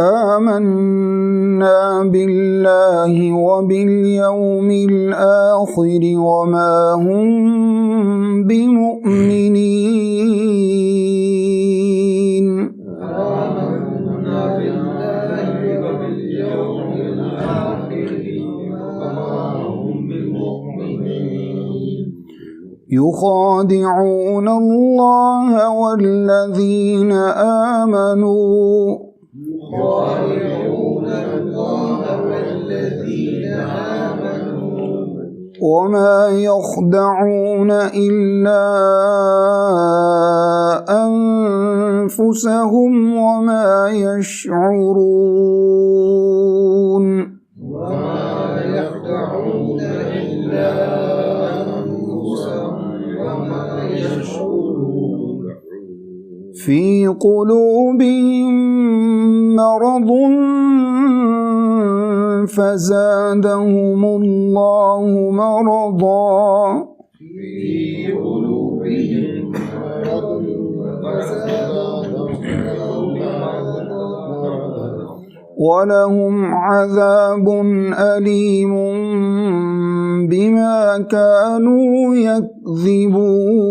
آمنا بالله وباليوم الآخر وما هم بمؤمنين يخادعون الله والذين آمنوا وما يخدعون إلا أنفسهم وما يشعرون في قلوبهم مرض فزادهم الله مرضا ولهم عذاب أليم بما كانوا يكذبون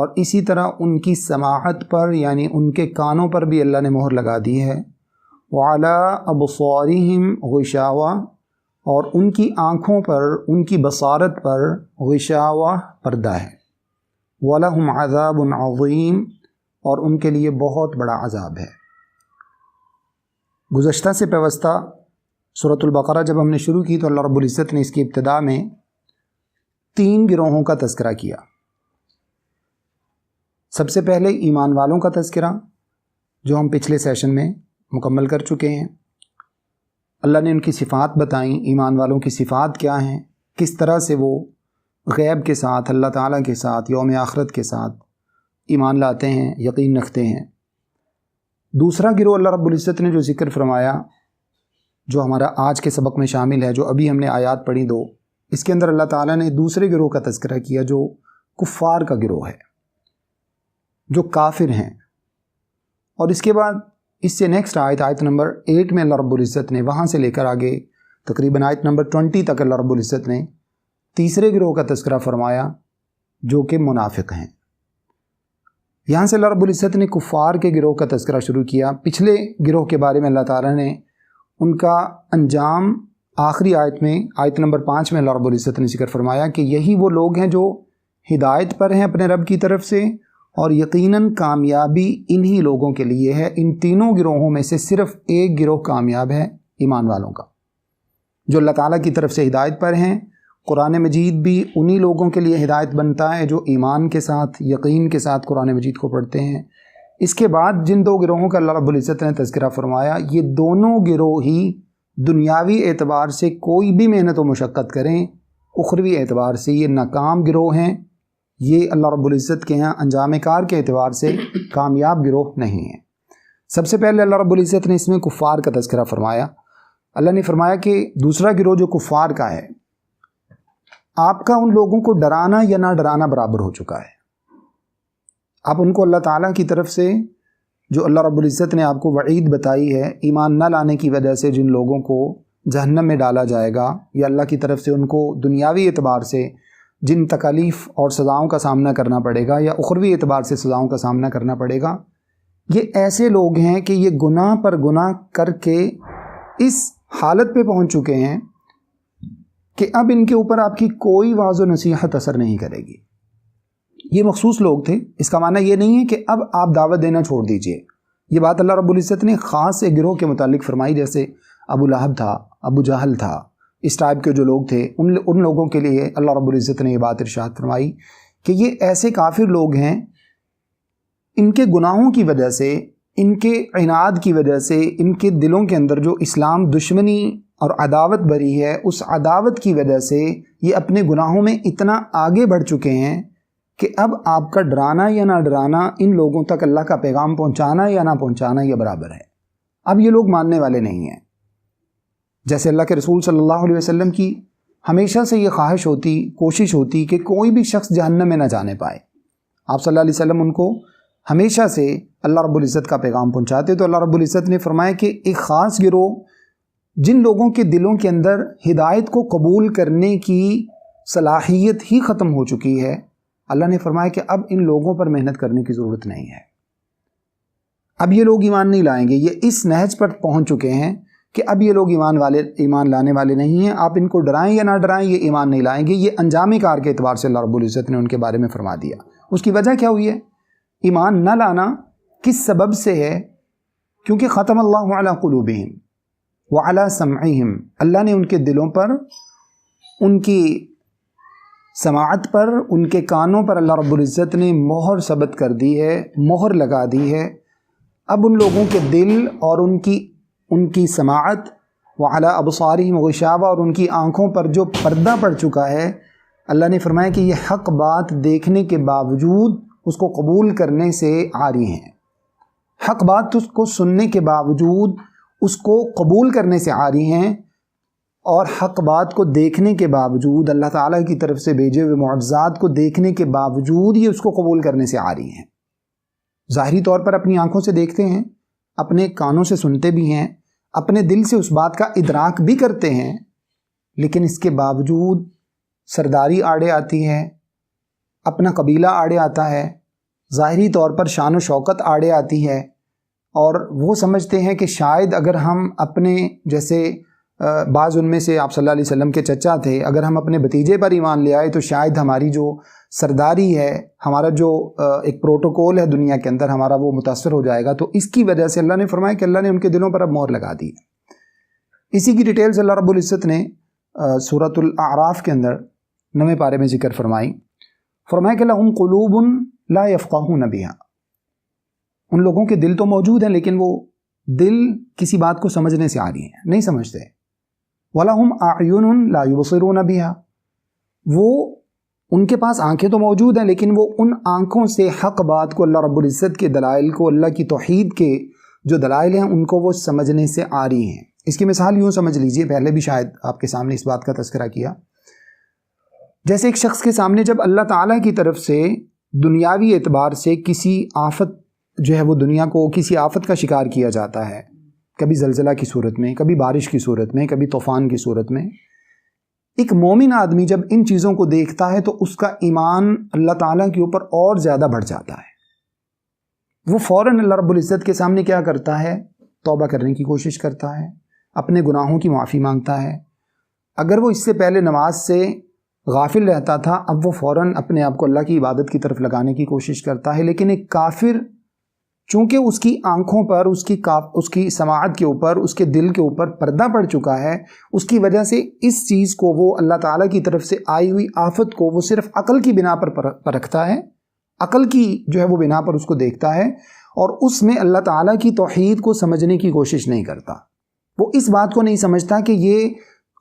اور اسی طرح ان کی سماعت پر یعنی ان کے کانوں پر بھی اللہ نے مہر لگا دی ہے۔ وَعَلَىٰ أَبْصَارِهِمْ غِشَاوَةٌ اور ان کی آنکھوں پر، ان کی بصارت پر غشاوہ پردہ ہے۔ وَلَهُمْ عَذَابٌ عَظِيمٌ اور ان کے لیے بہت بڑا عذاب ہے۔ گزشتہ سے پیوستہ سورۃ البقرہ جب ہم نے شروع کی تو اللہ رب العزت نے اس کی ابتدا میں 3 گروہوں کا تذکرہ کیا۔ سب سے پہلے ایمان والوں کا تذکرہ جو ہم پچھلے سیشن میں مکمل کر چکے ہیں۔ اللہ نے ان کی صفات بتائیں، ایمان والوں کی صفات کیا ہیں، کس طرح سے وہ غیب کے ساتھ، اللہ تعالیٰ کے ساتھ، یوم آخرت کے ساتھ ایمان لاتے ہیں، یقین رکھتے ہیں۔ دوسرا گروہ اللہ رب العزت نے جو ذکر فرمایا، جو ہمارا آج کے سبق میں شامل ہے، جو ابھی ہم نے آیات پڑھی 2، اس کے اندر اللہ تعالیٰ نے دوسرے گروہ کا تذکرہ کیا جو کفار کا گروہ ہے، جو کافر ہیں۔ اور اس کے بعد اس سے نیکسٹ آیت نمبر 8 میں اللہ رب العزت نے وہاں سے لے کر آگے تقریباً آیت نمبر 20 تک اللہ رب العزت نے تیسرے گروہ کا تذکرہ فرمایا جو کہ منافق ہیں۔ یہاں سے اللہ رب العزت نے کفار کے گروہ کا تذکرہ شروع کیا۔ پچھلے گروہ کے بارے میں اللہ تعالیٰ نے ان کا انجام آخری آیت میں، آیت نمبر 5 میں اللہ رب العزت نے ذکر فرمایا کہ یہی وہ لوگ ہیں جو ہدایت پر ہیں اپنے رب کی طرف سے، اور یقیناً کامیابی انہی لوگوں کے لیے ہے۔ ان تینوں گروہوں میں سے صرف ایک گروہ کامیاب ہے، ایمان والوں کا، جو اللہ تعالیٰ کی طرف سے ہدایت پر ہیں۔ قرآن مجید بھی انہی لوگوں کے لیے ہدایت بنتا ہے جو ایمان کے ساتھ، یقین کے ساتھ قرآن مجید کو پڑھتے ہیں۔ اس کے بعد جن 2 گروہوں کا اللہ رب العزت نے تذکرہ فرمایا، یہ دونوں گروہ ہی دنیاوی اعتبار سے کوئی بھی محنت و مشقت کریں، اخروی اعتبار سے یہ ناکام گروہ ہیں۔ یہ اللہ رب العزت کے ہاں انجام کار کے اعتبار سے کامیاب گروہ نہیں ہیں۔ سب سے پہلے اللہ رب العزت نے اس میں کفار کا تذکرہ فرمایا۔ اللہ نے فرمایا کہ دوسرا گروہ جو کفار کا ہے، آپ کا ان لوگوں کو ڈرانا یا نہ ڈرانا برابر ہو چکا ہے۔ آپ ان کو اللہ تعالیٰ کی طرف سے جو اللہ رب العزت نے آپ کو وعید بتائی ہے، ایمان نہ لانے کی وجہ سے جن لوگوں کو جہنم میں ڈالا جائے گا، یا اللہ کی طرف سے ان کو دنیاوی اعتبار سے جن تکالیف اور سزاؤں کا سامنا کرنا پڑے گا، یا اخروی اعتبار سے سزاؤں کا سامنا کرنا پڑے گا، یہ ایسے لوگ ہیں کہ یہ گناہ پر گناہ کر کے اس حالت پہ پہنچ چکے ہیں کہ اب ان کے اوپر آپ کی کوئی وعظ و نصیحت اثر نہیں کرے گی۔ یہ مخصوص لوگ تھے، اس کا معنی یہ نہیں ہے کہ اب آپ دعوت دینا چھوڑ دیجئے۔ یہ بات اللہ رب العزت نے خاص ایک گروہ کے متعلق فرمائی، جیسے ابو لہب تھا، ابو جہل تھا، اس ٹائپ کے جو لوگ تھے، ان لوگوں کے لیے اللہ رب العزت نے یہ بات ارشاد فرمائی کہ یہ ایسے کافر لوگ ہیں، ان کے گناہوں کی وجہ سے، ان کے عناد کی وجہ سے، ان کے دلوں کے اندر جو اسلام دشمنی اور عداوت بری ہے، اس عداوت کی وجہ سے یہ اپنے گناہوں میں اتنا آگے بڑھ چکے ہیں کہ اب آپ کا ڈرانا یا نہ ڈرانا، ان لوگوں تک اللہ کا پیغام پہنچانا یا نہ پہنچانا یہ برابر ہے۔ اب یہ لوگ ماننے والے نہیں ہیں۔ جیسے اللہ کے رسول صلی اللہ علیہ وسلم کی ہمیشہ سے یہ خواہش ہوتی، کوشش ہوتی کہ کوئی بھی شخص جہنم میں نہ جانے پائے۔ آپ صلی اللہ علیہ وسلم ان کو ہمیشہ سے اللہ رب العزت کا پیغام پہنچاتے، تو اللہ رب العزت نے فرمایا کہ ایک خاص گروہ جن لوگوں کے دلوں کے اندر ہدایت کو قبول کرنے کی صلاحیت ہی ختم ہو چکی ہے، اللہ نے فرمایا کہ اب ان لوگوں پر محنت کرنے کی ضرورت نہیں ہے۔ اب یہ لوگ ایمان نہیں لائیں گے، یہ اس نہج پر پہنچ چکے ہیں کہ اب یہ لوگ ایمان لانے والے نہیں ہیں۔ آپ ان کو ڈرائیں یا نہ ڈرائیں، یہ ایمان نہیں لائیں گے۔ یہ انجام کار کے اعتبار سے اللہ رب العزت نے ان کے بارے میں فرما دیا۔ اس کی وجہ کیا ہوئی ہے؟ ایمان نہ لانا کس سبب سے ہے؟ کیونکہ ختم اللہ علی قلوبہم وعلی سمعہم، اللہ نے ان کے دلوں پر، ان کی سماعت پر، ان کے کانوں پر اللہ رب العزت نے مہر ثبت کر دی ہے، مہر لگا دی ہے۔ اب ان لوگوں کے دل اور ان کی سماعت، وعلی ابصارہم غشاوہ، اور ان کی آنکھوں پر جو پردہ پڑ چکا ہے، اللہ نے فرمایا کہ یہ حق بات دیکھنے کے باوجود اس کو قبول کرنے سے عاری ہیں، حق بات اس کو سننے کے باوجود اس کو قبول کرنے سے عاری ہیں، اور حق بات کو دیکھنے کے باوجود، اللہ تعالیٰ کی طرف سے بھیجے ہوئے معجزات کو دیکھنے کے باوجود یہ اس کو قبول کرنے سے عاری ہیں۔ ظاہری طور پر اپنی آنکھوں سے دیکھتے ہیں، اپنے کانوں سے سنتے بھی ہیں، اپنے دل سے اس بات کا ادراک بھی کرتے ہیں، لیکن اس کے باوجود سرداری آڑے آتی ہے، اپنا قبیلہ آڑے آتا ہے، ظاہری طور پر شان و شوکت آڑے آتی ہے، اور وہ سمجھتے ہیں کہ شاید اگر ہم اپنے جیسے بعض ان میں سے آپ صلی اللہ علیہ وسلم کے چچا تھے، اگر ہم اپنے بھتیجے پر ایمان لے آئے تو شاید ہماری جو سرداری ہے، ہمارا جو ایک پروٹوکول ہے دنیا کے اندر، ہمارا وہ متاثر ہو جائے گا۔ تو اس کی وجہ سے اللہ نے فرمایا کہ اللہ نے ان کے دلوں پر اب مہر لگا دی ہے۔ اسی کی ڈیٹیلز اللہ رب العزت نے سورۃ الاعراف کے اندر 9 پارے میں ذکر فرمایا کہ لہم قلوب لا یفقہون بہا، ان لوگوں کے دل تو موجود ہیں لیکن وہ دل کسی بات کو سمجھنے سے عاری ہیں، نہیں سمجھتے۔ وَلَهُمْ أَعْيُنٌ لَا يُبْصِرُونَ بِهَا، وہ ان کے پاس آنکھیں تو موجود ہیں لیکن وہ ان آنکھوں سے حق بات کو، اللہ رب العزت کے دلائل کو، اللہ کی توحید کے جو دلائل ہیں ان کو وہ سمجھنے سے عاری ہیں۔ اس کی مثال یوں سمجھ لیجئے، پہلے بھی شاید آپ کے سامنے اس بات کا تذکرہ کیا، جیسے ایک شخص کے سامنے جب اللہ تعالیٰ کی طرف سے دنیاوی اعتبار سے کسی آفت جو ہے وہ دنیا کو کسی آفت کا شکار کیا جاتا ہے، کبھی زلزلہ کی صورت میں، کبھی بارش کی صورت میں، کبھی طوفان کی صورت میں، ایک مومن آدمی جب ان چیزوں کو دیکھتا ہے تو اس کا ایمان اللہ تعالیٰ کے اوپر اور زیادہ بڑھ جاتا ہے۔ وہ فوراً اللہ رب العزت کے سامنے کیا کرتا ہے؟ توبہ کرنے کی کوشش کرتا ہے، اپنے گناہوں کی معافی مانگتا ہے۔ اگر وہ اس سے پہلے نماز سے غافل رہتا تھا، اب وہ فوراً اپنے آپ کو اللہ کی عبادت کی طرف لگانے کی کوشش کرتا ہے۔ لیکن ایک کافر چونکہ اس کی آنکھوں پر، اس کی سماعت کے اوپر، اس کے دل کے اوپر پردہ پڑ چکا ہے، اس کی وجہ سے اس چیز کو، وہ اللہ تعالیٰ کی طرف سے آئی ہوئی آفت کو وہ صرف عقل کی بنا پر پرکھتا ہے، عقل کی جو ہے وہ بنا پر اس کو دیکھتا ہے، اور اس میں اللہ تعالیٰ کی توحید کو سمجھنے کی کوشش نہیں کرتا۔ وہ اس بات کو نہیں سمجھتا کہ یہ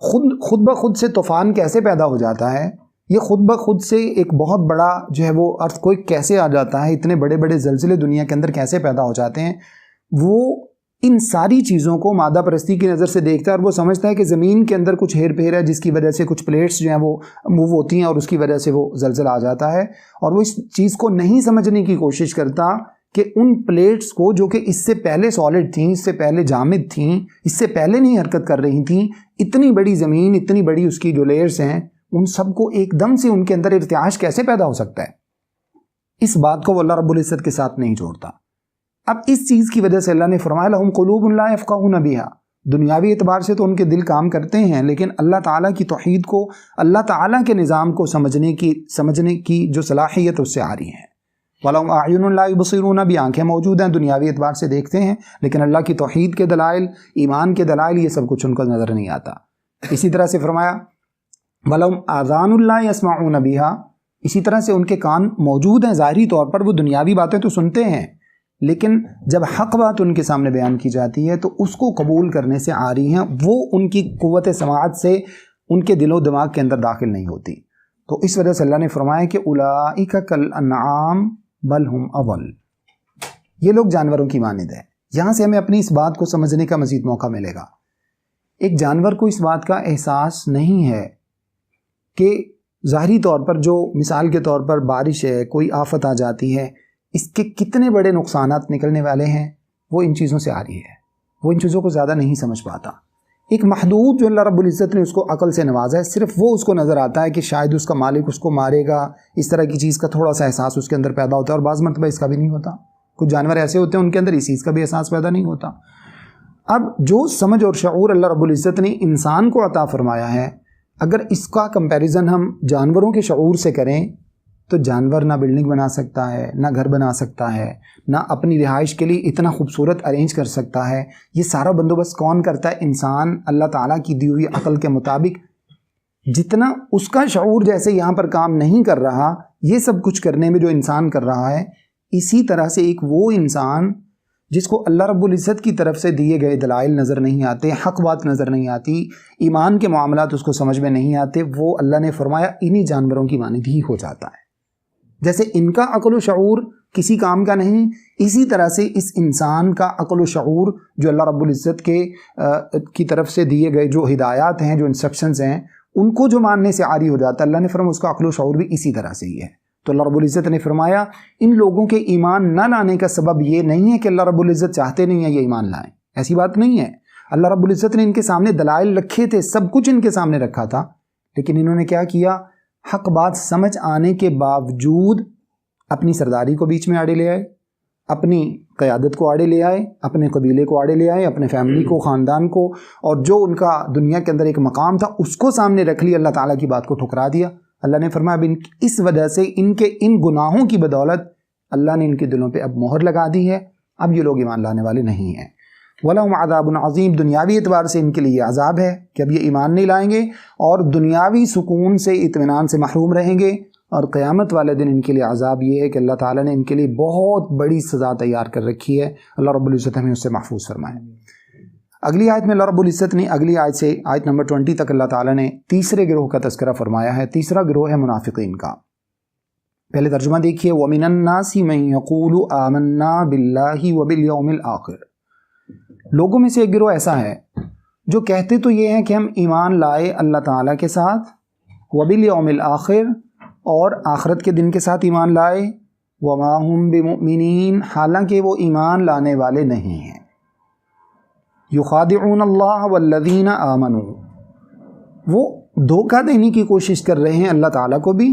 خود بخود سے طوفان کیسے پیدا ہو جاتا ہے، یہ خود بخود سے ایک بہت بڑا جو ہے وہ ارتھ کوئی کیسے آ جاتا ہے، اتنے بڑے بڑے زلزلے دنیا کے اندر کیسے پیدا ہو جاتے ہیں۔ وہ ان ساری چیزوں کو مادہ پرستی کی نظر سے دیکھتا ہے، اور وہ سمجھتا ہے کہ زمین کے اندر کچھ ہیر پھیر ہے جس کی وجہ سے کچھ پلیٹس جو ہیں وہ موو ہوتی ہیں اور اس کی وجہ سے وہ زلزلہ آ جاتا ہے، اور وہ اس چیز کو نہیں سمجھنے کی کوشش کرتا کہ ان پلیٹس کو جو کہ اس سے پہلے سالڈ تھیں، اس سے پہلے جامد تھیں، اس سے پہلے نہیں حرکت کر رہی تھیں، اتنی بڑی زمین، اتنی بڑی اس کی جو لیئرز ہیں، ان سب کو ایک دم سے ان کے اندر ارتعاش کیسے پیدا ہو سکتا ہے؟ اس بات کو وہ اللہ رب العزت کے ساتھ نہیں جوڑتا۔ اب اس چیز کی وجہ سے اللہ نے فرمایا لہم قلوب لا یفقہون بہا، دنیاوی اعتبار سے تو ان کے دل کام کرتے ہیں لیکن اللہ تعالیٰ کی توحید کو، اللہ تعالیٰ کے نظام کو سمجھنے کی جو صلاحیت اس سے آ رہی ہے۔ وَلَهُمْ أَعْيُنٌ لَا يُبْصِرُونَ بِهَا، آنکھیں موجود ہیں، دنیاوی اعتبار سے دیکھتے ہیں لیکن اللہ کی توحید کے دلائل، ایمان کے دلائل، یہ سب کچھ ان کو نظر نہیں آتا۔ اسی طرح سے فرمایا وَلَهُمْ آذَانٌ لَا يَسْمَعُونَ بِهَا، اسی طرح سے ان کے کان موجود ہیں، ظاہری طور پر وہ دنیاوی باتیں تو سنتے ہیں لیکن جب حق بات ان کے سامنے بیان کی جاتی ہے تو اس کو قبول کرنے سے عاری ہیں، وہ ان کی قوت سماعت سے ان کے دل و دماغ کے اندر داخل نہیں ہوتی۔ تو اس وجہ سے اللہ نے فرمایا کہ اولئک کالانعام بل ہم اضل، یہ لوگ جانوروں کی مانند ہیں۔ یہاں سے ہمیں اپنی اس بات کو سمجھنے کا مزید موقع ملے گا۔ ایک جانور کو اس بات کا احساس نہیں ہے کہ ظاہری طور پر جو مثال کے طور پر بارش ہے، کوئی آفت آ جاتی ہے، اس کے کتنے بڑے نقصانات نکلنے والے ہیں، وہ ان چیزوں سے آ رہی ہے، وہ ان چیزوں کو زیادہ نہیں سمجھ پاتا۔ ایک محدود جو اللہ رب العزت نے اس کو عقل سے نوازا ہے، صرف وہ اس کو نظر آتا ہے کہ شاید اس کا مالک اس کو مارے گا، اس طرح کی چیز کا تھوڑا سا احساس اس کے اندر پیدا ہوتا ہے، اور بعض مرتبہ اس کا بھی نہیں ہوتا۔ کچھ جانور ایسے ہوتے ہیں ان کے اندر اس چیز کا بھی احساس پیدا نہیں ہوتا۔ اب جو سمجھ اور شعور اللہ رب العزت نے انسان کو عطا فرمایا ہے، اگر اس کا کمپیریزن ہم جانوروں کے شعور سے کریں تو جانور نہ بلڈنگ بنا سکتا ہے، نہ گھر بنا سکتا ہے، نہ اپنی رہائش کے لیے اتنا خوبصورت ارینج کر سکتا ہے۔ یہ سارا بندوبست کون کرتا ہے؟ انسان اللہ تعالیٰ کی دی ہوئی عقل کے مطابق جتنا اس کا شعور جیسے یہاں پر کام نہیں کر رہا، یہ سب کچھ کرنے میں جو انسان کر رہا ہے، اسی طرح سے ایک وہ انسان جس کو اللہ رب العزت کی طرف سے دیے گئے دلائل نظر نہیں آتے، حق بات نظر نہیں آتی، ایمان کے معاملات اس کو سمجھ میں نہیں آتے، وہ اللہ نے فرمایا انہی جانوروں کی مانند ہی ہو جاتا ہے۔ جیسے ان کا عقل و شعور کسی کام کا نہیں، اسی طرح سے اس انسان کا عقل و شعور جو اللہ رب العزت کی طرف سے دیے گئے جو ہدایات ہیں، جو انسٹرکشنز ہیں، ان کو جو ماننے سے عاری ہو جاتا ہے، اللہ نے فرمایا اس کا عقل و شعور بھی اسی طرح سے ہی ہے۔ تو اللہ رب العزت نے فرمایا ان لوگوں کے ایمان نہ لانے کا سبب یہ نہیں ہے کہ اللہ رب العزت چاہتے نہیں ہیں یہ ایمان لائیں، ایسی بات نہیں ہے۔ اللہ رب العزت نے ان کے سامنے دلائل رکھے تھے، سب کچھ ان کے سامنے رکھا تھا، لیکن انہوں نے کیا کیا؟ حق بات سمجھ آنے کے باوجود اپنی سرداری کو بیچ میں آڑے لے آئے، اپنی قیادت کو آڑے لے آئے، اپنے قبیلے کو آڑے لے آئے، اپنے فیملی کو، خاندان کو، اور جو ان کا دنیا کے اندر ایک مقام تھا اس کو سامنے رکھ لیا، اللہ تعالیٰ کی بات کو ٹھکرا دیا۔ اللہ نے فرمایا اب اس وجہ سے ان کے ان گناہوں کی بدولت اللہ نے ان کے دلوں پہ اب مہر لگا دی ہے، اب یہ لوگ ایمان لانے والے نہیں ہیں۔ وَلَهُمْ عَذَابٌ عَظِيمٌ، دنیاوی اعتبار سے ان کے لیے عذاب ہے کہ اب یہ ایمان نہیں لائیں گے اور دنیاوی سکون سے، اطمینان سے محروم رہیں گے، اور قیامت والے دن ان کے لیے عذاب یہ ہے کہ اللہ تعالیٰ نے ان کے لیے بہت بڑی سزا تیار کر رکھی ہے۔ اللہ رب العزت ہمیں اس سے محفوظ فرمائے۔ اگلی آیت میں اللہ رب العزت نے اگلی آیت سے آیت نمبر 20 تک اللہ تعالیٰ نے تیسرے گروہ کا تذکرہ فرمایا ہے۔ تیسرا گروہ ہے منافقین کا۔ پہلے ترجمہ دیکھیے، وَمِنَ النَّاسِ مَن يَقُولُ آمَنَّا بِاللَّهِ وَبِالْيَوْمِ الْآخِرِ، لوگوں میں سے ایک گروہ ایسا ہے جو کہتے تو یہ ہیں کہ ہم ایمان لائے اللہ تعالیٰ کے ساتھ، وَبِالْيَوْمِ الْآخِرِ، اور آخرت کے دن کے ساتھ ایمان لائے، وَمَا هُم بِمُؤْمِنِينَ، حالانکہ وہ ایمان لانے والے نہیں ہیں۔ يُخَادِعُونَ اللَّهَ وَالَّذِينَ آمَنُوا، وہ دھوکہ دینے کی کوشش کر رہے ہیں اللہ تعالیٰ کو بھی،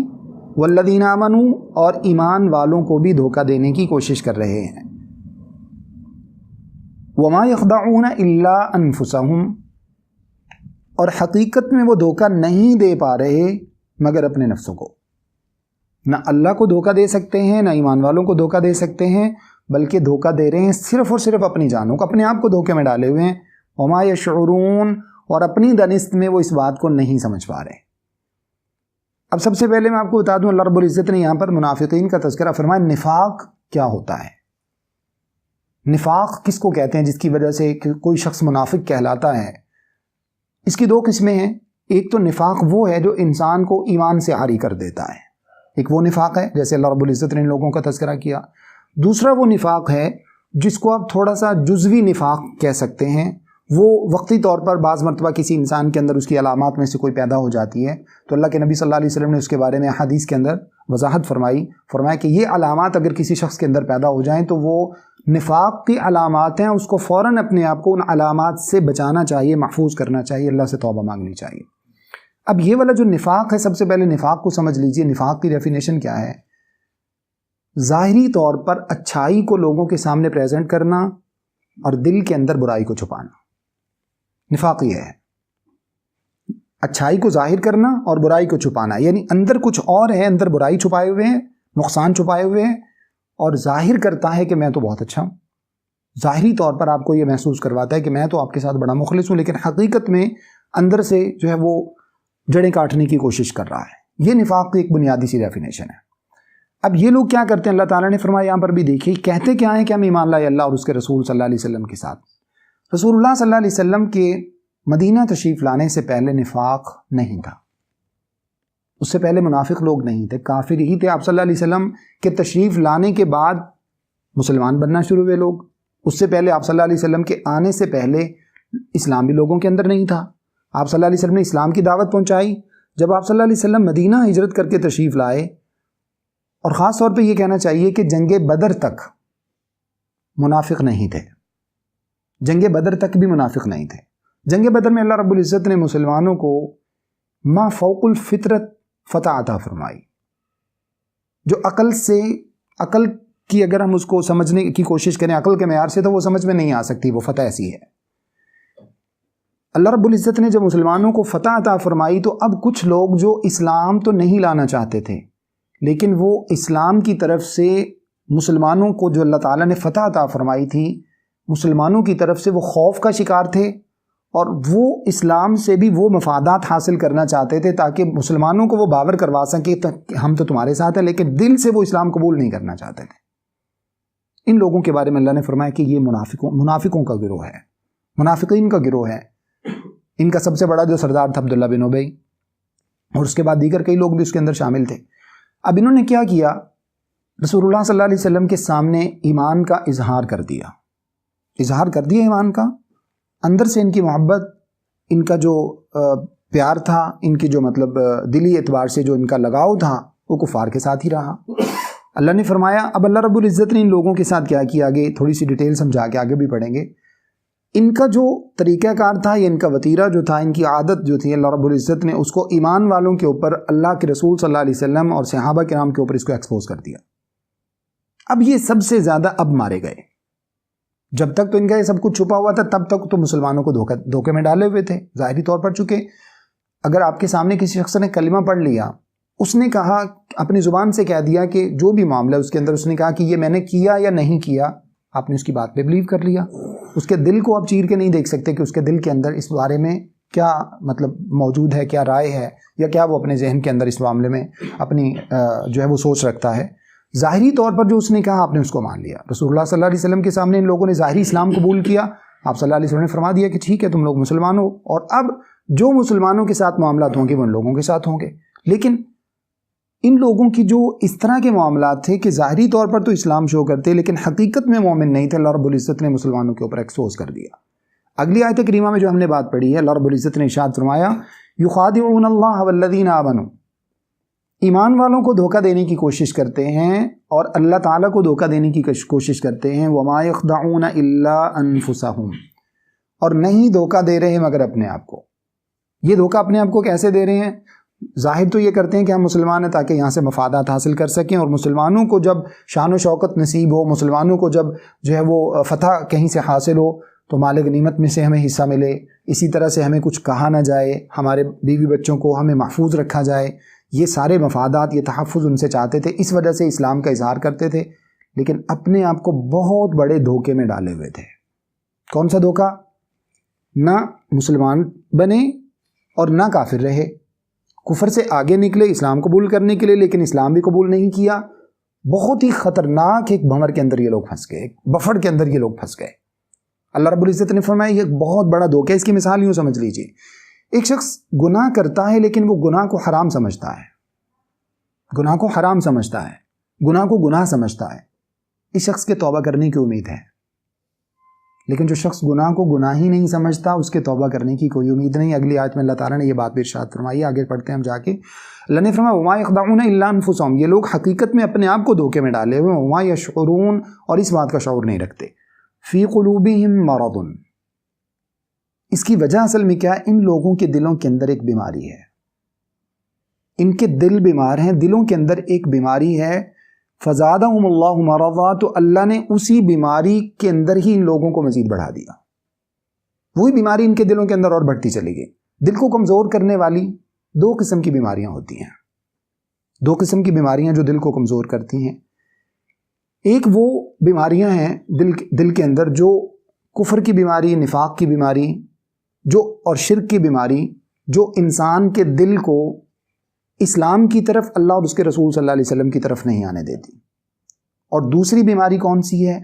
والذین آمنوا، اور ایمان والوں کو بھی دھوکہ دینے کی کوشش کر رہے ہیں۔ وما یخدعون الا انفسهم، اور حقیقت میں وہ دھوکہ نہیں دے پا رہے مگر اپنے نفسوں کو۔ نہ اللہ کو دھوکہ دے سکتے ہیں، نہ ایمان والوں کو دھوکہ دے سکتے ہیں، بلکہ دھوکہ دے رہے ہیں صرف اور صرف اپنی جانوں کو، اپنے آپ کو دھوکے میں ڈالے ہوئے ہیں۔ وما یشعرون، اور اپنی دانست میں وہ اس بات کو نہیں سمجھ پا رہے۔ اب سب سے پہلے میں آپ کو بتا دوں، اللہ رب العزت نے یہاں پر منافقین کا تذکرہ فرمایا۔ نفاق کیا ہوتا ہے؟ نفاق کس کو کہتے ہیں جس کی وجہ سے کوئی شخص منافق کہلاتا ہے؟ اس کی دو قسمیں ہیں۔ ایک تو نفاق وہ ہے جو انسان کو ایمان سے عاری کر دیتا ہے، ایک وہ نفاق ہے جیسے اللہ رب العزت نے ان لوگوں کا تذکرہ کیا۔ دوسرا وہ نفاق ہے جس کو آپ تھوڑا سا جزوی نفاق کہہ سکتے ہیں، وہ وقتی طور پر بعض مرتبہ کسی انسان کے اندر اس کی علامات میں سے کوئی پیدا ہو جاتی ہے، تو اللہ کے نبی صلی اللہ علیہ وسلم نے اس کے بارے میں حدیث کے اندر وضاحت فرمایا کہ یہ علامات اگر کسی شخص کے اندر پیدا ہو جائیں تو وہ نفاق کی علامات ہیں، اس کو فوراً اپنے آپ کو ان علامات سے بچانا چاہیے، محفوظ کرنا چاہیے، اللہ سے توبہ مانگنی چاہیے۔ اب یہ والا جو نفاق ہے، سب سے پہلے نفاق کو سمجھ لیجئے۔ نفاق کی ڈیفینیشن کیا ہے؟ ظاہری طور پر اچھائی کو لوگوں کے سامنے پریزنٹ کرنا اور دل کے اندر برائی کو چھپانا، نفاق یہ ہے۔ اچھائی کو ظاہر کرنا اور برائی کو چھپانا، یعنی اندر کچھ اور ہے، اندر برائی چھپائے ہوئے ہیں، نقصان چھپائے ہوئے ہیں، اور ظاہر کرتا ہے کہ میں تو بہت اچھا ہوں۔ ظاہری طور پر آپ کو یہ محسوس کرواتا ہے کہ میں تو آپ کے ساتھ بڑا مخلص ہوں، لیکن حقیقت میں اندر سے جو ہے وہ جڑیں کاٹنے کی کوشش کر رہا ہے۔ یہ نفاق کی ایک بنیادی سی ڈیفینیشن ہے۔ اب یہ لوگ کیا کرتے ہیں؟ اللہ تعالیٰ نے فرمایا یہاں پر بھی دیکھیے، کہتے کیا ہیں کہ ہم ایمان لائے اللہ اور اس کے رسول صلی اللہ علیہ وسلم کے ساتھ۔ رسول اللہ صلی اللہ علیہ وسلم کے مدینہ تشریف لانے سے پہلے نفاق نہیں تھا، اس سے پہلے منافق لوگ نہیں تھے، کافر ہی تھے۔ آپ صلی اللہ علیہ وسلم کے تشریف لانے کے بعد مسلمان بننا شروع ہوئے لوگ۔ اس سے پہلے آپ صلی اللہ علیہ وسلم کے آنے سے پہلے اسلام بھی لوگوں کے اندر نہیں تھا۔ آپ صلی اللہ علیہ وسلم نے اسلام کی دعوت پہنچائی۔ جب آپ صلی اللہ علیہ وسلم مدینہ ہجرت کر کے تشریف لائے، اور خاص طور پہ یہ کہنا چاہیے کہ جنگ بدر تک منافق نہیں تھے، جنگ بدر تک بھی منافق نہیں تھے۔ جنگ بدر میں اللہ رب العزت نے مسلمانوں کو ما فوق الفطرت فتح عطا فرمائی، جو عقل کی اگر ہم اس کو سمجھنے کی کوشش کریں عقل کے معیار سے تو وہ سمجھ میں نہیں آ سکتی، وہ فتح ایسی ہے۔ اللہ رب العزت نے جب مسلمانوں کو فتح عطا فرمائی تو اب کچھ لوگ جو اسلام تو نہیں لانا چاہتے تھے، لیکن وہ اسلام کی طرف سے مسلمانوں کو جو اللہ تعالیٰ نے فتح عطا فرمائی تھی، مسلمانوں کی طرف سے وہ خوف کا شکار تھے، اور وہ اسلام سے بھی وہ مفادات حاصل کرنا چاہتے تھے تاکہ مسلمانوں کو وہ باور کروا سکیں کہ ہم تو تمہارے ساتھ ہیں، لیکن دل سے وہ اسلام قبول نہیں کرنا چاہتے تھے۔ ان لوگوں کے بارے میں اللہ نے فرمایا کہ یہ منافقوں کا گروہ ہے، منافقین کا گروہ ہے۔ ان کا سب سے بڑا جو سردار تھا عبداللہ بن ابی، اور اس کے بعد دیگر کئی لوگ بھی اس کے اندر شامل تھے۔ اب انہوں نے کیا کیا؟ رسول اللہ صلی اللہ علیہ وسلم کے سامنے ایمان کا اظہار کر دیا ایمان کا۔ اندر سے ان کی محبت، ان کا جو پیار تھا، ان کی جو مطلب دلی اعتبار سے جو ان کا لگاؤ تھا، وہ کفار کے ساتھ ہی رہا۔ اللہ نے فرمایا، اب اللہ رب العزت نے ان لوگوں کے ساتھ کیا کیا، آگے تھوڑی سی ڈیٹیل سمجھا کے آگے بھی پڑھیں گے۔ ان کا جو طریقہ کار تھا، یا ان کا وتیرہ جو تھا، ان کی عادت جو تھی، اللہ رب العزت نے اس کو ایمان والوں کے اوپر، اللہ کے رسول صلی اللہ علیہ وسلم اور صحابہ کرام کے اوپر اس کو ایکسپوز کر دیا۔ اب یہ سب سے زیادہ اب مارے گئے. جب تک تو ان کا یہ سب کچھ چھپا ہوا تھا تب تک تو مسلمانوں کو دھوکے میں ڈالے ہوئے تھے ظاہری طور پر. چونکہ اگر آپ کے سامنے کسی شخص نے کلمہ پڑھ لیا, اس نے کہا, اپنی زبان سے کہہ دیا کہ جو بھی معاملہ اس کے اندر اس نے کہا کہ یہ میں نے کیا یا نہیں کیا, آپ نے اس کی بات پہ بلیو کر لیا. اس کے دل کو آپ چیر کے نہیں دیکھ سکتے کہ اس کے دل کے اندر اس بارے میں کیا مطلب موجود ہے, کیا رائے ہے, یا کیا وہ اپنے ذہن کے اندر اس معاملے میں اپنی جو ہے وہ سوچ رکھتا ہے. ظاہری طور پر جو اس نے کہا آپ نے اس کو مان لیا. رسول اللہ صلی اللہ علیہ وسلم کے سامنے ان لوگوں نے ظاہری اسلام قبول کیا, آپ صلی اللہ علیہ وسلم نے فرما دیا کہ ٹھیک ہے تم لوگ مسلمان ہو, اور اب جو مسلمانوں کے ساتھ معاملات ہوں گے وہ ان لوگوں کے ساتھ ہوں گے. لیکن ان لوگوں کی جو اس طرح کے معاملات تھے کہ ظاہری طور پر تو اسلام شو کرتے لیکن حقیقت میں مومن نہیں تھے, اللہ رب العزت نے مسلمانوں کے اوپر ایکسپوز کر دیا. اگلی آیت کریمہ میں جو ہم نے بات پڑھی ہے, اللہ رب العزت نے ارشاد فرمایا یخادعون اللہ والذین آمنوا, ایمان والوں کو دھوکہ دینے کی کوشش کرتے ہیں اور اللہ تعالیٰ کو دھوکہ دینے کی کوشش کرتے ہیں. وما یخدعون الا انفسہم, اور نہیں دھوکہ دے رہے مگر اپنے آپ کو. یہ دھوکہ اپنے آپ کو کیسے دے رہے ہیں؟ ظاہر تو یہ کرتے ہیں کہ ہم مسلمان ہیں تاکہ یہاں سے مفادات حاصل کر سکیں, اور مسلمانوں کو جب شان و شوکت نصیب ہو, مسلمانوں کو جب جو ہے وہ فتح کہیں سے حاصل ہو تو مال غنیمت میں سے ہمیں حصہ ملے, اسی طرح سے ہمیں کچھ کہا نہ جائے, ہمارے بیوی بچوں کو ہمیں محفوظ رکھا جائے. یہ سارے مفادات, یہ تحفظ ان سے چاہتے تھے, اس وجہ سے اسلام کا اظہار کرتے تھے, لیکن اپنے آپ کو بہت بڑے دھوکے میں ڈالے ہوئے تھے. کون سا دھوکہ؟ نہ مسلمان بنے اور نہ کافر رہے, کفر سے آگے نکلے اسلام قبول کرنے کے لیے, لیکن اسلام بھی قبول نہیں کیا. بہت ہی خطرناک ایک بھنور کے اندر یہ لوگ پھنس گئے, ایک بفڑ کے اندر یہ لوگ پھنس گئے. اللہ رب العزت نے فرمایا یہ بہت بڑا دھوکہ ہے. اس کی مثال یوں سمجھ لیجئے, ایک شخص گناہ کرتا ہے لیکن وہ گناہ کو حرام سمجھتا ہے, گناہ کو حرام سمجھتا ہے, گناہ کو گناہ سمجھتا ہے. اس شخص کے توبہ کرنے کی امید ہے, لیکن جو شخص گناہ کو گناہ ہی نہیں سمجھتا اس کے توبہ کرنے کی کوئی امید نہیں. اگلی آیت میں اللہ تعالیٰ نے یہ بات بھی ارشاد فرمائی, آگے پڑھتے ہیں ہم جا کے. اللہ نے فرمایا وما یخدعون الا انفسہم, یہ لوگ حقیقت میں اپنے آپ کو دھوکے میں ڈالے ہوئے, وما یشعرون, اور اس بات کا شعور نہیں رکھتے. فی قلوبہم مرض, اس کی وجہ اصل میں کیا ہے؟ ان لوگوں کے دلوں کے اندر ایک بیماری ہے, ان کے دل بیمار ہیں, دلوں کے اندر ایک بیماری ہے. فزادہم اللہ مرضا, تو اللہ نے اسی بیماری کے اندر ہی ان لوگوں کو مزید بڑھا دیا. وہی بیماری ان کے دلوں کے اندر اور بڑھتی چلی گئی. دل کو کمزور کرنے والی دو قسم کی بیماریاں ہوتی ہیں, دو قسم کی بیماریاں جو دل کو کمزور کرتی ہیں. ایک وہ بیماریاں ہیں دل کے اندر جو کفر کی بیماری, نفاق کی بیماری, جو اور شرک کی بیماری, جو انسان کے دل کو اسلام کی طرف, اللہ اور اس کے رسول صلی اللہ علیہ وسلم کی طرف نہیں آنے دیتی. اور دوسری بیماری کون سی ہے؟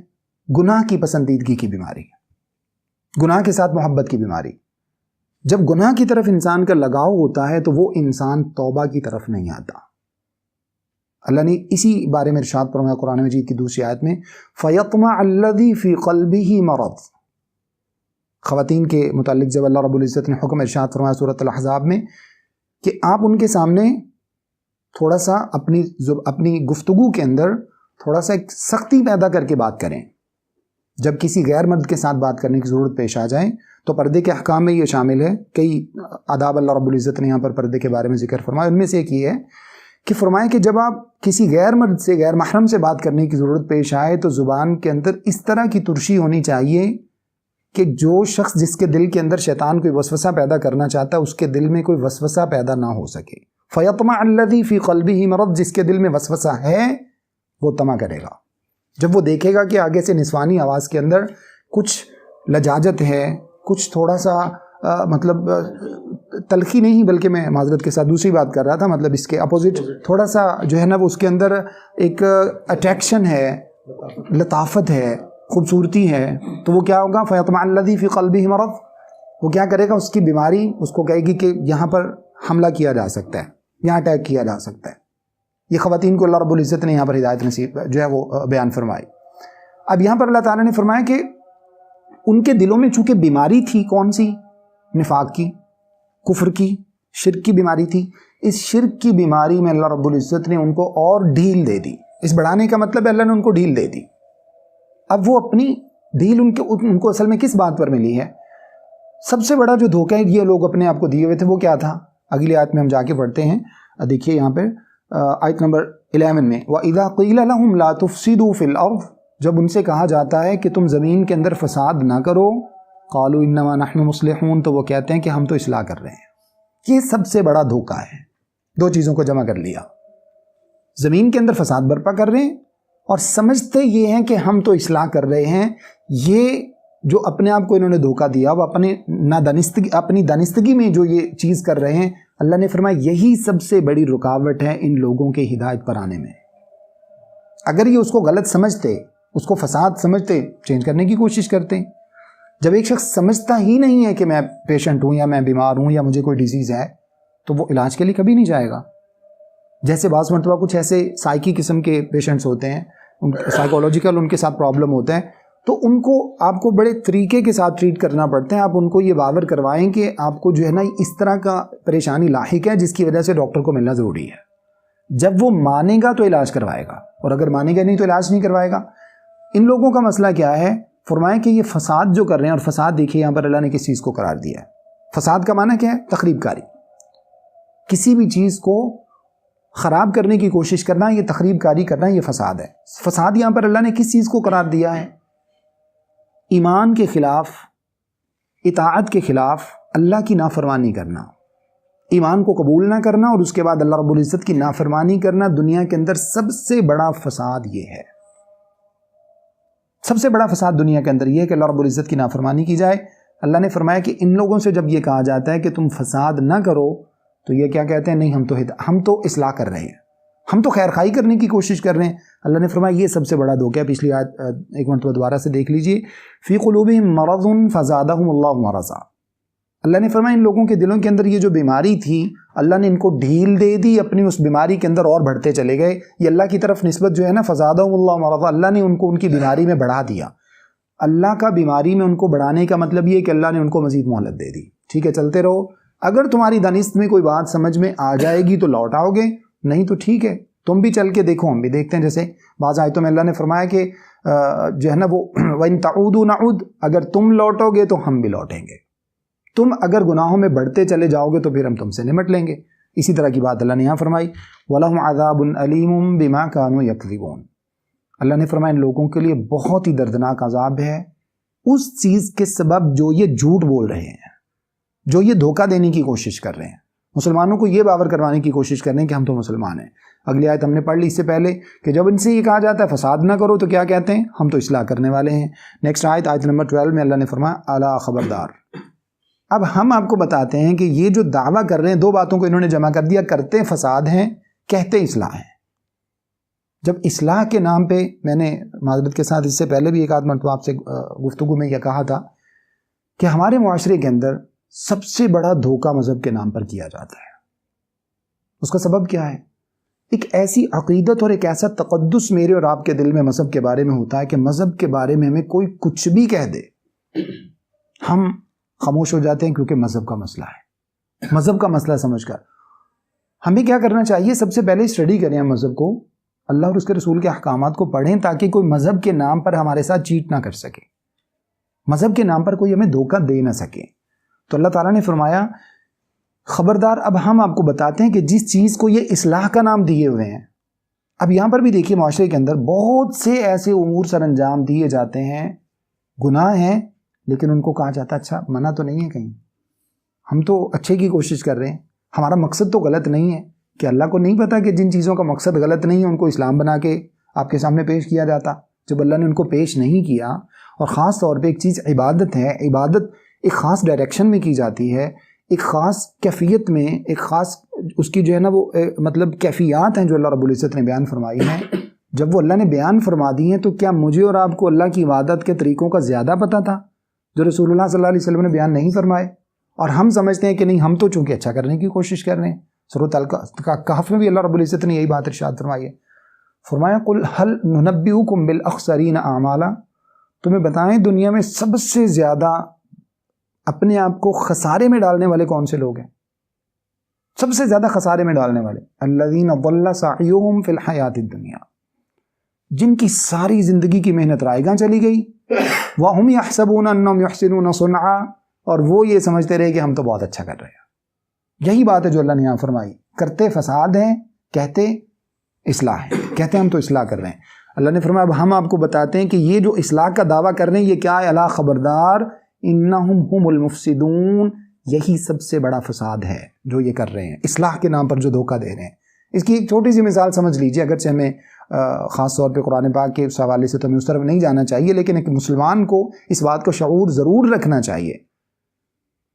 گناہ کی پسندیدگی کی بیماری, گناہ کے ساتھ محبت کی بیماری. جب گناہ کی طرف انسان کا لگاؤ ہوتا ہے تو وہ انسان توبہ کی طرف نہیں آتا. اللہ نے اسی بارے میں ارشاد فرمایا قرآن مجید کی دوسری آیت میں, فَيَطْمَعَ الَّذِي فِي قَلْبِهِ مَرَضٌ. خواتین کے متعلق جب اللہ رب العزت نے حکم ارشاد فرمایا سورۃ الاحزاب میں کہ آپ ان کے سامنے تھوڑا سا اپنی گفتگو کے اندر تھوڑا سا ایک سختی پیدا کر کے بات کریں. جب کسی غیر مرد کے ساتھ بات کرنے کی ضرورت پیش آ جائے تو پردے کے احکام میں یہ شامل ہے. کئی آداب اللہ رب العزت نے یہاں پر پردے کے بارے میں ذکر فرمایا. ان میں سے ایک یہ ہے کہ فرمائے کہ جب آپ کسی غیر مرد سے, غیر محرم سے بات کرنے کی ضرورت پیش آئے تو زبان کے اندر اس طرح کی ترشی ہونی چاہیے کہ جو شخص جس کے دل کے اندر شیطان کوئی وسوسہ پیدا کرنا چاہتا ہے اس کے دل میں کوئی وسوسہ پیدا نہ ہو سکے. فَيَطْمَعَ الَّذِي فِي قَلْبِهِ مَرَضٌ, جس کے دل میں وسوسہ ہے وہ طمع کرے گا. جب وہ دیکھے گا کہ آگے سے نسوانی آواز کے اندر کچھ لجاجت ہے, کچھ تھوڑا سا مطلب تلخی نہیں بلکہ میں معذرت کے ساتھ دوسری بات کر رہا تھا, مطلب اس کے اپوزٹ تھوڑا سا جو ہے نا وہ اس کے اندر ایک اٹریکشن ہے, لطافت ہے, خوبصورتی ہے, تو وہ کیا ہوگا؟ فَيَطْمَعَ الَّذِي فِي قَلْبِهِ مَرَضٌ, وہ کیا کرے گا؟ اس کی بیماری اس کو کہے گی کہ یہاں پر حملہ کیا جا سکتا ہے, یہاں اٹیک کیا جا سکتا ہے. یہ خواتین کو اللہ رب العزت نے یہاں پر ہدایت نصیب جو ہے وہ بیان فرمائی. اب یہاں پر اللہ تعالیٰ نے فرمایا کہ ان کے دلوں میں چونکہ بیماری تھی, کون سی؟ نفاق کی, کفر کی, شرک کی بیماری تھی. اس شرک کی بیماری میں اللہ رب العزت نے ان کو اور ڈھیل دے دی. اس بڑھانے کا مطلب اللہ نے ان کو ڈھیل دے دی. اب وہ اپنی ڈھیل ان کو اصل میں کس بات پر ملی ہے؟ سب سے بڑا جو دھوکہ یہ لوگ اپنے آپ کو دیے ہوئے تھے وہ کیا تھا؟ اگلی آیت میں ہم جا کے پڑھتے ہیں, دیکھیے یہاں پہ آیت نمبر 11 میں وَإِذَا قِيلَ لَهُمْ لَا تُفْسِدُوا فِي الْأَرْضِ، جب ان سے کہا جاتا ہے کہ تم زمین کے اندر فساد نہ کرو، قَالُوا إِنَّمَا نَحْنُ مُصْلِحُونَ، تو وہ کہتے ہیں کہ ہم تو اصلاح کر رہے ہیں۔ یہ سب سے بڑا دھوکہ ہے۔ دو چیزوں کو جمع کر لیا، زمین کے اندر فساد برپا کر رہے ہیں اور سمجھتے یہ ہیں کہ ہم تو اصلاح کر رہے ہیں۔ یہ جو اپنے آپ کو انہوں نے دھوکہ دیا، وہ اپنی دانستگی میں جو یہ چیز کر رہے ہیں، اللہ نے فرمایا یہی سب سے بڑی رکاوٹ ہے ان لوگوں کے ہدایت پر آنے میں۔ اگر یہ اس کو غلط سمجھتے، اس کو فساد سمجھتے، چینج کرنے کی کوشش کرتے۔ جب ایک شخص سمجھتا ہی نہیں ہے کہ میں پیشنٹ ہوں یا میں بیمار ہوں یا مجھے کوئی ڈیزیز ہے، تو وہ علاج کے لیے کبھی نہیں جائے گا۔ جیسے بعض مرتبہ کچھ ایسے سائیکی قسم کے پیشنٹس ہوتے ہیں، سائیکولوجیکل ان کے ساتھ پرابلم ہوتا ہے، تو ان کو آپ کو بڑے طریقے کے ساتھ ٹریٹ کرنا پڑتا ہے۔ آپ ان کو یہ باور کروائیں کہ آپ کو جو ہے نا اس طرح کا پریشانی لاحق ہے جس کی وجہ سے ڈاکٹر کو ملنا ضروری ہے۔ جب وہ مانے گا تو علاج کروائے گا، اور اگر مانے گا نہیں تو علاج نہیں کروائے گا۔ ان لوگوں کا مسئلہ کیا ہے؟ فرمائیں کہ یہ فساد جو کر رہے ہیں، اور فساد دیکھیے یہاں پر اللہ نے کس چیز کو قرار دیا ہے۔ فساد کا معنی کیا ہے؟ تخریب کاری، کسی بھی چیز کو خراب کرنے کی کوشش کرنا، یہ تخریب کاری کرنا، یہ فساد ہے۔ فساد یہاں پر اللہ نے کس چیز کو قرار دیا ہے؟ ایمان کے خلاف، اطاعت کے خلاف اللہ کی نافرمانی کرنا، ایمان کو قبول نہ کرنا اور اس کے بعد اللہ رب العزت کی نافرمانی کرنا، دنیا کے اندر سب سے بڑا فساد یہ ہے۔ سب سے بڑا فساد دنیا کے اندر یہ ہے کہ اللہ رب العزت کی نافرمانی کی جائے۔ اللہ نے فرمایا کہ ان لوگوں سے جب یہ کہا جاتا ہے کہ تم فساد نہ کرو، تو یہ کیا کہتے ہیں؟ نہیں، ہم تو اصلاح کر رہے ہیں، ہم تو خیر خواہی کرنے کی کوشش کر رہے ہیں۔ اللہ نے فرمایا یہ سب سے بڑا دھوکہ ہے۔ پچھلی آیت ایک مرتبہ دوبارہ سے دیکھ لیجئے، فی قلوبہم مرض فزادہم اللہ مرضا۔ اللہ نے فرمایا ان لوگوں کے دلوں کے اندر یہ جو بیماری تھی، اللہ نے ان کو ڈھیل دے دی، اپنی اس بیماری کے اندر اور بڑھتے چلے گئے۔ یہ اللہ کی طرف نسبت جو ہے نا، فزادہم اللہ مرضا، اللہ نے ان کو ان کی بیماری میں بڑھا دیا۔ اللہ کا بیماری میں ان کو بڑھانے کا مطلب یہ کہ اللہ نے ان کو مزید مہلت دے دی۔ ٹھیک ہے، چلتے رہو، اگر تمہاری دانست میں کوئی بات سمجھ میں آ جائے گی تو لوٹ آؤ گے، نہیں تو ٹھیک ہے، تم بھی چل کے دیکھو، ہم بھی دیکھتے ہیں۔ جیسے بعض آیتوں میں اللہ نے فرمایا کہ جو ہے نا وہ وَإِن تَعُودُوا نَعُودْ، اگر تم لوٹو گے تو ہم بھی لوٹیں گے، تم اگر گناہوں میں بڑھتے چلے جاؤ گے تو پھر ہم تم سے نمٹ لیں گے۔ اسی طرح کی بات اللہ نے یہاں فرمائی، وَلَهُمْ عَذَابٌ أَلِيمٌ بِمَا كَانُوا يَكْذِبُونَ۔ اللہ نے فرمایا ان لوگوں کے لیے بہت ہی دردناک عذاب ہے اس چیز کے سبب جو یہ جھوٹ بول رہے ہیں، جو یہ دھوکہ دینے کی کوشش کر رہے ہیں، مسلمانوں کو یہ باور کروانے کی کوشش کر رہے ہیں کہ ہم تو مسلمان ہیں۔ اگلی آیت ہم نے پڑھ لی اس سے پہلے کہ جب ان سے یہ کہا جاتا ہے فساد نہ کرو تو کیا کہتے ہیں؟ ہم تو اصلاح کرنے والے ہیں۔ نیکسٹ آیت نمبر 12 میں اللہ نے فرمایا الا خبردار۔ اب ہم آپ کو بتاتے ہیں کہ یہ جو دعویٰ کر رہے ہیں، دو باتوں کو انہوں نے جمع کر دیا، کرتے فساد ہیں، کہتے اصلاح ہیں۔ جب اصلاح کے نام پہ، میں نے معذرت کے ساتھ اس سے پہلے بھی ایک آدھ مرتبہ آپ سے گفتگو میں یہ کہا تھا کہ ہمارے معاشرے کے اندر سب سے بڑا دھوکہ مذہب کے نام پر کیا جاتا ہے۔ اس کا سبب کیا ہے؟ ایک ایسی عقیدت اور ایک ایسا تقدس میرے اور آپ کے دل میں مذہب کے بارے میں ہوتا ہے کہ مذہب کے بارے میں ہمیں کوئی کچھ بھی کہہ دے ہم خاموش ہو جاتے ہیں، کیونکہ مذہب کا مسئلہ ہے۔ مذہب کا مسئلہ سمجھ کر ہمیں کیا کرنا چاہیے؟ سب سے پہلے اسٹڈی کریں ہم مذہب کو، اللہ اور اس کے رسول کے احکامات کو پڑھیں، تاکہ کوئی مذہب کے نام پر ہمارے ساتھ چیٹ نہ کر سکے، مذہب کے نام پر کوئی ہمیں دھوکہ دے نہ سکے۔ تو اللہ تعالیٰ نے فرمایا خبردار، اب ہم آپ کو بتاتے ہیں کہ جس چیز کو یہ اصلاح کا نام دیے ہوئے ہیں، اب یہاں پر بھی دیکھیے معاشرے کے اندر بہت سے ایسے امور سر انجام دیے جاتے ہیں، گناہ ہیں، لیکن ان کو کہا جاتا ہے اچھا منع تو نہیں ہے کہیں، ہم تو اچھے کی کوشش کر رہے ہیں، ہمارا مقصد تو غلط نہیں ہے۔ کہ اللہ کو نہیں پتا کہ جن چیزوں کا مقصد غلط نہیں ہے ان کو اسلام بنا کے آپ کے سامنے پیش کیا جاتا؟ جب اللہ نے ان کو پیش نہیں کیا، اور خاص طور پہ ایک چیز عبادت ہے، عبادت ایک خاص ڈائریکشن میں کی جاتی ہے، ایک خاص کیفیت میں، ایک خاص اس کی جو ہے نا وہ مطلب کیفیات ہیں جو اللہ رب العزت نے بیان فرمائی ہیں۔ جب وہ اللہ نے بیان فرما دی ہیں تو کیا مجھے اور آپ کو اللہ کی عبادت کے طریقوں کا زیادہ پتہ تھا جو رسول اللہ صلی اللہ علیہ وسلم نے بیان نہیں فرمائے؟ اور ہم سمجھتے ہیں کہ نہیں، ہم تو چونکہ اچھا کرنے کی کوشش کر رہے ہیں۔ سورۃ الکہف میں بھی اللہ رب العزت نے یہی بات ارشاد فرمائی ہے، فرمایا قل هل ننبئکم بالاخسرین اعمالا، تمہیں بتائیں دنیا میں سب سے زیادہ اپنے آپ کو خسارے میں ڈالنے والے کون سے لوگ ہیں؟ سب سے زیادہ خسارے میں ڈالنے والے الذین ضل سعیہم فی الحیاۃ الدنیا، جن کی ساری زندگی کی محنت رائے گاں چلی گئی، وہم یحسبون انہم یحسنون صنعا، اور وہ یہ سمجھتے رہے کہ ہم تو بہت اچھا کر رہے ہیں۔ یہی بات ہے جو اللہ نے یہاں فرمائی، کرتے فساد ہیں، کہتے اصلاح ہے، کہتے ہم تو اصلاح کر رہے ہیں۔ اللہ نے فرمایا اب ہم آپ کو بتاتے ہیں کہ یہ جو اصلاح کا دعویٰ کر رہے ہیں یہ کیا ہے، الا خبردار انہم هم المفسدون، یہی سب سے بڑا فساد ہے جو یہ کر رہے ہیں، اصلاح کے نام پر جو دھوکہ دے رہے ہیں۔ اس کی ایک چھوٹی سی مثال سمجھ لیجئے، اگرچہ ہمیں خاص طور پہ قرآن پاک کے اس حوالے سے تو ہمیں اس طرف نہیں جانا چاہیے، لیکن ایک مسلمان کو اس بات کو شعور ضرور رکھنا چاہیے۔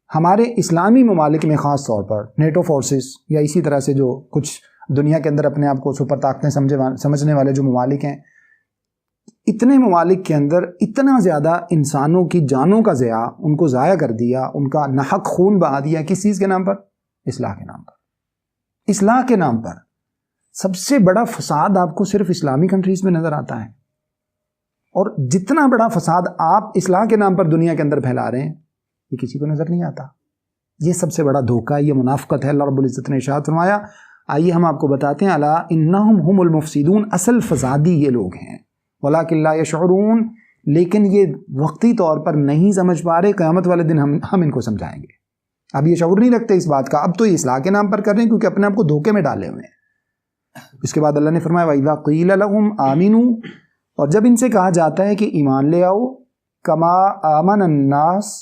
ہمارے اسلامی ممالک میں خاص طور پر نیٹو فورسز یا اسی طرح سے جو کچھ دنیا کے اندر اپنے آپ کو سپر طاقتیں سمجھنے والے جو ممالک ہیں، اتنے ممالک کے اندر اتنا زیادہ انسانوں کی جانوں کا ضیاع، ان کو ضائع کر دیا، ان کا ناحق خون بہا دیا، کس چیز کے نام پر؟ اصلاح کے نام پر۔ اصلاح کے نام پر سب سے بڑا فساد آپ کو صرف اسلامی کنٹریز میں نظر آتا ہے، اور جتنا بڑا فساد آپ اصلاح کے نام پر دنیا کے اندر پھیلا رہے ہیں یہ کسی کو نظر نہیں آتا۔ یہ سب سے بڑا دھوکہ، یہ منافقت ہے۔ اللہ رب العزت نے ارشاد فرمایا، آئیے ہم آپ کو بتاتے ہیں، الا انہم هم المفسدون، اصل فسادی یہ لوگ ہیں، ولکن لا یشعرون، لیکن یہ وقتی طور پر نہیں سمجھ پا رہے، قیامت والے دن ہم ان کو سمجھائیں گے۔ اب یہ شعور نہیں رکھتے اس بات کا، اب تو یہ اصلاح کے نام پر کر رہے ہیں کیونکہ اپنے آپ کو دھوکے میں ڈالے ہوئے ہیں۔ اس کے بعد اللہ نے فرمایا وَإِذَا قِيلَ لَهُمْ آمِنُوا، اور جب ان سے کہا جاتا ہے کہ ایمان لے آؤ، کما آمن الناس،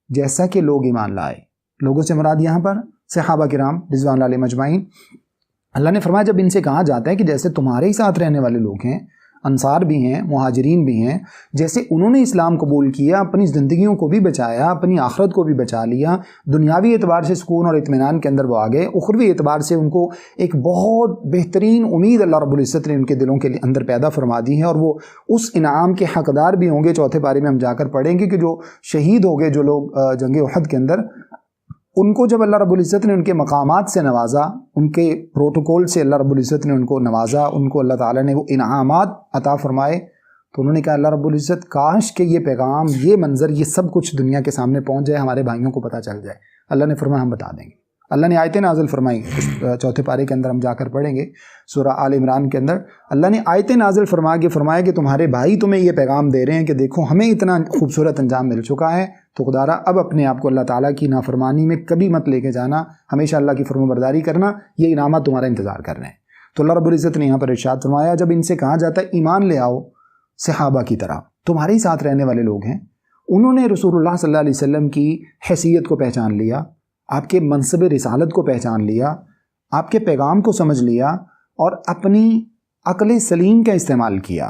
جیسا کہ لوگ ایمان لائے۔ لوگوں سے مراد یہاں پر صحابہ کرام رضوان اللہ علیہم اجمعین۔ اللہ نے فرمایا جب ان سے کہا جاتا ہے کہ جیسے تمہارے ہی ساتھ رہنے والے لوگ ہیں، انصار بھی ہیں، مہاجرین بھی ہیں، جیسے انہوں نے اسلام قبول کیا، اپنی زندگیوں کو بھی بچایا، اپنی آخرت کو بھی بچا لیا، دنیاوی اعتبار سے سکون اور اطمینان کے اندر وہ آ گئے، اخروی اعتبار سے ان کو ایک بہت بہترین امید اللہ رب العزت نے ان کے دلوں کے اندر پیدا فرما دی ہے، اور وہ اس انعام کے حقدار بھی ہوں گے۔ چوتھے پارے میں ہم جا کر پڑھیں گے کہ جو شہید ہو گئے جو لوگ جنگ احد کے اندر، ان کو جب اللہ رب العزت نے ان کے مقامات سے نوازا، ان کے پروٹوکول سے اللہ رب العزت نے ان کو نوازا، ان کو اللہ تعالیٰ نے وہ انعامات عطا فرمائے، تو انہوں نے کہا اللہ رب العزت کاش کہ یہ پیغام، یہ منظر، یہ سب کچھ دنیا کے سامنے پہنچ جائے، ہمارے بھائیوں کو پتہ چل جائے۔ اللہ نے فرمایا ہم بتا دیں گے۔ اللہ نے آیتیں نازل فرمائی، چوتھے پارے کے اندر ہم جا کر پڑھیں گے، سورہ آل عمران کے اندر اللہ نے آیتیں نازل فرمایا کہ تمہارے بھائی تمہیں یہ پیغام دے رہے ہیں کہ دیکھو ہمیں اتنا خوبصورت انجام مل چکا ہے، تو خدارا اب اپنے آپ کو اللہ تعالیٰ کی نافرمانی میں کبھی مت لے کے جانا، ہمیشہ اللہ کی فرما برداری کرنا، یہ انعامات تمہارا انتظار کر رہے ہیں۔ تو اللہ رب العزت نے یہاں پر ارشاد فرمایا جب ان سے کہا جاتا ہے ایمان لے آؤ، صحابہ کی طرح تمہارے ہی ساتھ رہنے والے لوگ ہیں، انہوں نے رسول اللہ صلی اللہ علیہ وسلم کی حیثیت کو پہچان لیا، آپ کے منصب رسالت کو پہچان لیا، آپ کے پیغام کو سمجھ لیا، اور اپنی عقل سلیم کا استعمال کیا،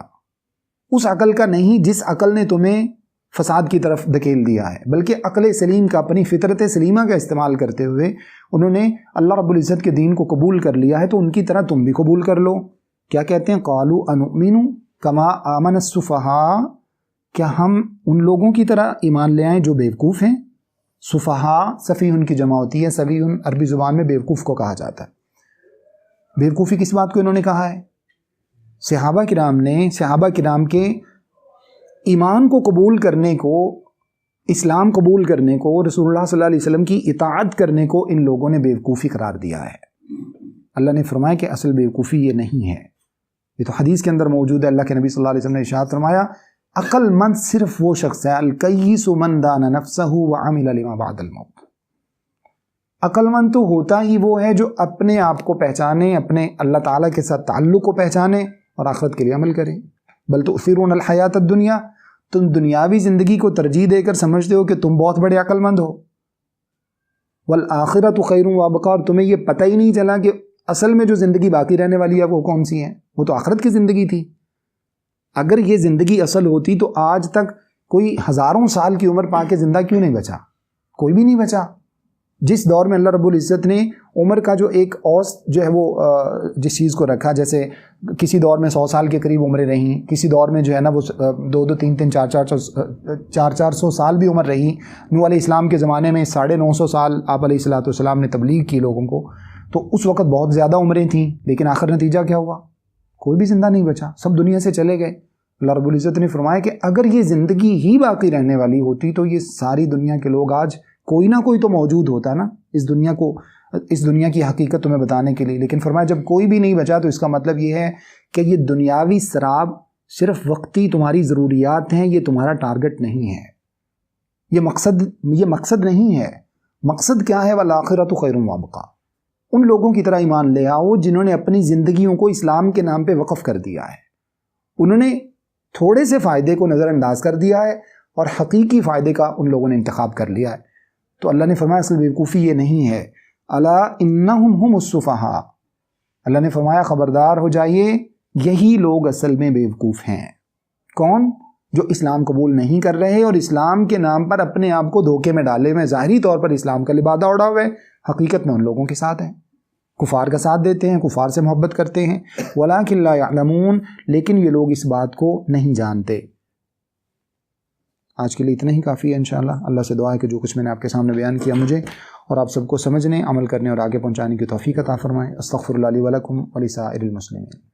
اس عقل کا نہیں جس عقل نے تمہیں فساد کی طرف دھکیل دیا ہے، بلکہ عقل سلیم کا، اپنی فطرت سلیمہ کا استعمال کرتے ہوئے انہوں نے اللہ رب العزت کے دین کو قبول کر لیا ہے، تو ان کی طرح تم بھی قبول کر لو۔ کیا کہتے ہیں؟ قالوا انؤمن کما آمن السفہاء، کیا ہم ان لوگوں کی طرح ایمان لے آئیں جو بیوقوف ہیں؟ سفہاء سفیہ کی جمع ہوتی ہے، سفیہ عربی زبان میں بیوقوف کو کہا جاتا ہے۔ بیوقوفی کس بات کو انہوں نے کہا ہے؟ صحابہ کرام کے ایمان کو قبول کرنے کو، اسلام قبول کرنے کو، رسول اللہ صلی اللہ علیہ وسلم کی اطاعت کرنے کو ان لوگوں نے بیوقوفی قرار دیا ہے۔ اللہ نے فرمایا کہ اصل بیوقوفی یہ نہیں ہے، یہ تو حدیث کے اندر موجود ہے۔ اللہ کے نبی صلی اللہ علیہ وسلم نے ارشاد فرمایا عقل مند صرف وہ شخص ہے، الکیس من دان نفسہ وعمل لما بعد الموت، عقل مند تو ہوتا ہی وہ ہے جو اپنے آپ کو پہچانے، اپنے اللہ تعالیٰ کے ساتھ تعلق کو پہچانے اور آخرت کے لیے عمل کرے۔ بل تؤثرون الحیات الدنیا، تم دنیاوی زندگی کو ترجیح دے کر سمجھتے ہو کہ تم بہت بڑے عقل مند ہو، والآخرۃ خیر وابقیٰ، اور تمہیں یہ پتہ ہی نہیں چلا کہ اصل میں جو زندگی باقی رہنے والی ہے وہ کون سی ہے، وہ تو آخرت کی زندگی تھی۔ اگر یہ زندگی اصل ہوتی تو آج تک کوئی ہزاروں سال کی عمر پا کے زندہ کیوں نہیں بچا؟ کوئی بھی نہیں بچا۔ جس دور میں اللہ رب العزت نے عمر کا جو ایک اوسط جو ہے وہ جس چیز کو رکھا، جیسے کسی دور میں 100 سال کے قریب عمریں رہیں، کسی دور میں جو ہے نا وہ 200 300 400 سال بھی عمر رہی۔ نوح علیہ السلام کے زمانے میں 950 سال آپ علیہ الصلوۃ والسلام نے تبلیغ کی لوگوں کو، تو اس وقت بہت زیادہ عمریں تھیں، لیکن آخر نتیجہ کیا ہوا؟ کوئی بھی زندہ نہیں بچا، سب دنیا سے چلے گئے۔ اللہ رب العزت نے فرمایا کہ اگر یہ زندگی ہی باقی رہنے والی ہوتی تو یہ ساری دنیا کے لوگ آج کوئی نہ کوئی تو موجود ہوتا نا اس دنیا کی حقیقت تمہیں بتانے کے لیے، لیکن فرمایا جب کوئی بھی نہیں بچا تو اس کا مطلب یہ ہے کہ یہ دنیاوی سراب صرف وقتی تمہاری ضروریات ہیں، یہ تمہارا ٹارگٹ نہیں ہے، یہ مقصد نہیں ہے۔ مقصد کیا ہے؟ والآخرۃ خیر وابقیٰ، ان لوگوں کی طرح ایمان لے آؤ جنہوں نے اپنی زندگیوں کو اسلام کے نام پہ وقف کر دیا ہے. انہوں نے تھوڑے سے فائدے کو نظر انداز کر دیا ہے اور حقیقی فائدے کا ان لوگوں نے انتخاب کر لیا ہے. تو اللہ نے فرمایا اصل بیوقوفی یہ نہیں ہے. الا انہم ہم السفہاء، اللہ نے فرمایا خبردار ہو جائیے یہی لوگ اصل میں بیوقوف ہیں. کون؟ جو اسلام قبول نہیں کر رہے اور اسلام کے نام پر اپنے آپ کو دھوکے میں ڈالے ہوئے، ظاہری طور پر اسلام کا لبادہ اڑا ہوا ہے، حقیقت میں ان لوگوں کے ساتھ ہیں، کفار کا ساتھ دیتے ہیں، کفار سے محبت کرتے ہیں. وَلَٰكِن لَا يَعْلَمُونَ، لیکن یہ لوگ اس بات کو نہیں جانتے. آج کے لیے اتنا ہی کافی ہے انشاءاللہ. اللہ سے دعا ہے کہ جو کچھ میں نے آپ کے سامنے بیان کیا مجھے اور آپ سب کو سمجھنے، عمل کرنے اور آگے پہنچانے کی توفیق عطا فرمائے. استغفر اللہ لی ولکم ولسائر المسلمین.